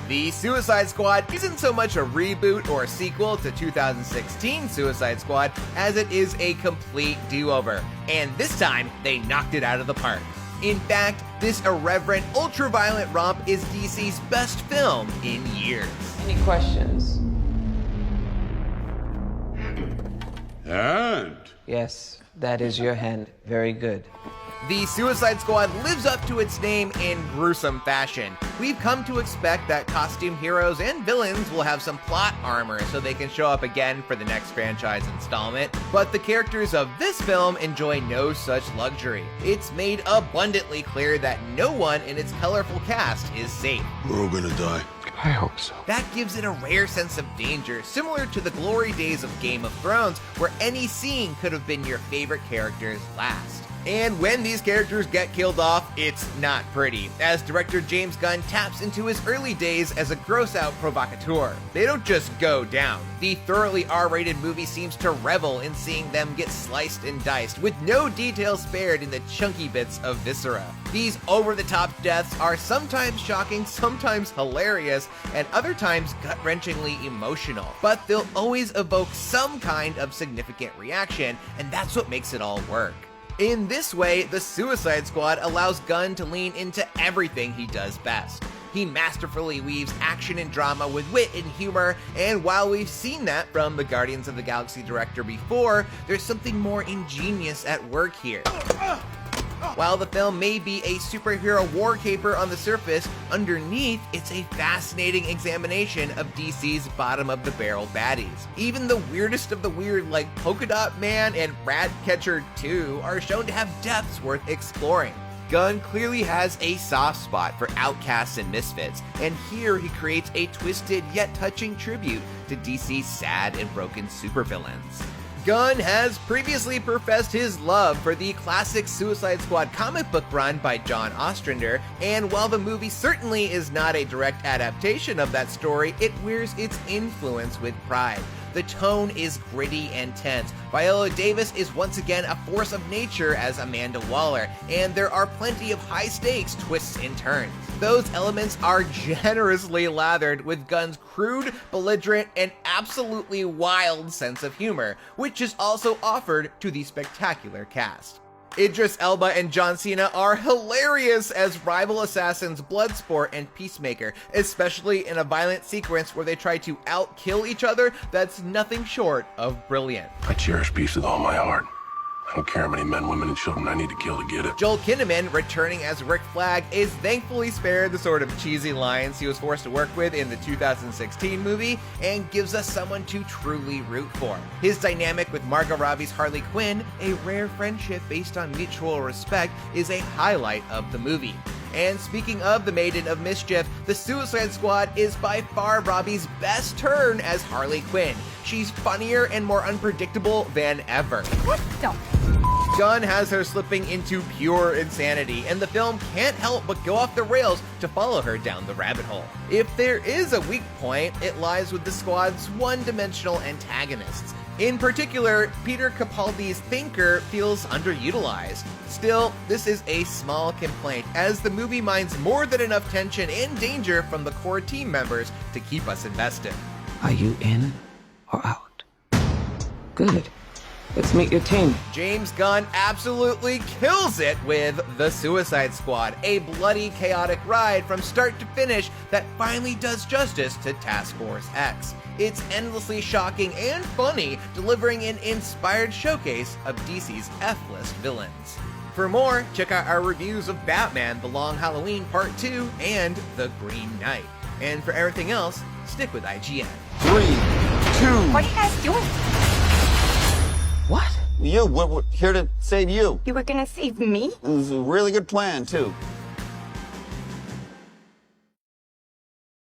The Suicide Squad isn't so much a reboot or a sequel to 2016 Suicide Squad as it is a complete do-over, and this time they knocked it out of the park. In fact, this irreverent, ultra-violent romp is DC's best film in years. Any questions? And? Yes, that is your hand. Very good. The Suicide Squad lives up to its name in gruesome fashion. We've come to expect that costume heroes and villains will have some plot armor so they can show up again for the next franchise installment, but the characters of this film enjoy no such luxury. It's made abundantly clear that no one in its colorful cast is safe. We're all gonna die. I hope so. That gives it a rare sense of danger, similar to the glory days of Game of Thrones, where any scene could have been your favorite character's last. And when these characters get killed off, it's not pretty, as director James Gunn taps into his early days as a gross-out provocateur. They don't just go down. The thoroughly R-rated movie seems to revel in seeing them get sliced and diced, with no detail spared in the chunky bits of viscera. These over-the-top deaths are sometimes shocking, sometimes hilarious, and other times gut-wrenchingly emotional. But they'll always evoke some kind of significant reaction, and that's what makes it all work. In this way, the Suicide Squad allows Gunn to lean into everything he does best. He masterfully weaves action and drama with wit and humor, and while we've seen that from the Guardians of the Galaxy director before, there's something more ingenious at work here. While the film may be a superhero war caper on the surface, underneath it's a fascinating examination of DC's bottom-of-the-barrel baddies. Even the weirdest of the weird, like Polka Dot Man and Ratcatcher 2, are shown to have depths worth exploring. Gunn clearly has a soft spot for outcasts and misfits, and here he creates a twisted yet touching tribute to DC's sad and broken supervillains. Gunn has previously professed his love for the classic Suicide Squad comic book run by John Ostrander, and while the movie certainly is not a direct adaptation of that story, it wears its influence with pride. The tone is gritty and tense. Viola Davis is once again a force of nature as Amanda Waller, and there are plenty of high-stakes twists and turns. Those elements are generously lathered with Gunn's crude, belligerent, and absolutely wild sense of humor, which is also offered to the spectacular cast. Idris Elba and John Cena are hilarious as rival assassins Bloodsport and Peacemaker, especially in a violent sequence where they try to out-kill each other that's nothing short of brilliant. I cherish peace with all my heart. I don't care how many men, women, and children I need to kill to get it. Joel Kinnaman, returning as Rick Flag, is thankfully spared the sort of cheesy lines he was forced to work with in the 2016 movie, and gives us someone to truly root for. His dynamic with Margot Robbie's Harley Quinn, a rare friendship based on mutual respect, is a highlight of the movie. And speaking of the Maiden of Mischief, the Suicide Squad is by far Robbie's best turn as Harley Quinn. She's funnier and more unpredictable than ever. What the? Gunn has her slipping into pure insanity, and the film can't help but go off the rails to follow her down the rabbit hole. If there is a weak point, it lies with the squad's one-dimensional antagonists. In particular, Peter Capaldi's Thinker feels underutilized. Still, this is a small complaint, as the movie mines more than enough tension and danger from the core team members to keep us invested. Are you in or out? Good. Let's meet your team. James Gunn absolutely kills it with The Suicide Squad, a bloody, chaotic ride from start to finish that finally does justice to Task Force X. It's endlessly shocking and funny, delivering an inspired showcase of DC's F-list villains. For more, check out our reviews of Batman: The Long Halloween Part 2 and The Green Knight. And for everything else, stick with IGN. 3, 2. What are you guys doing? What? We're here to save you. You were gonna save me? It was a really good plan, too.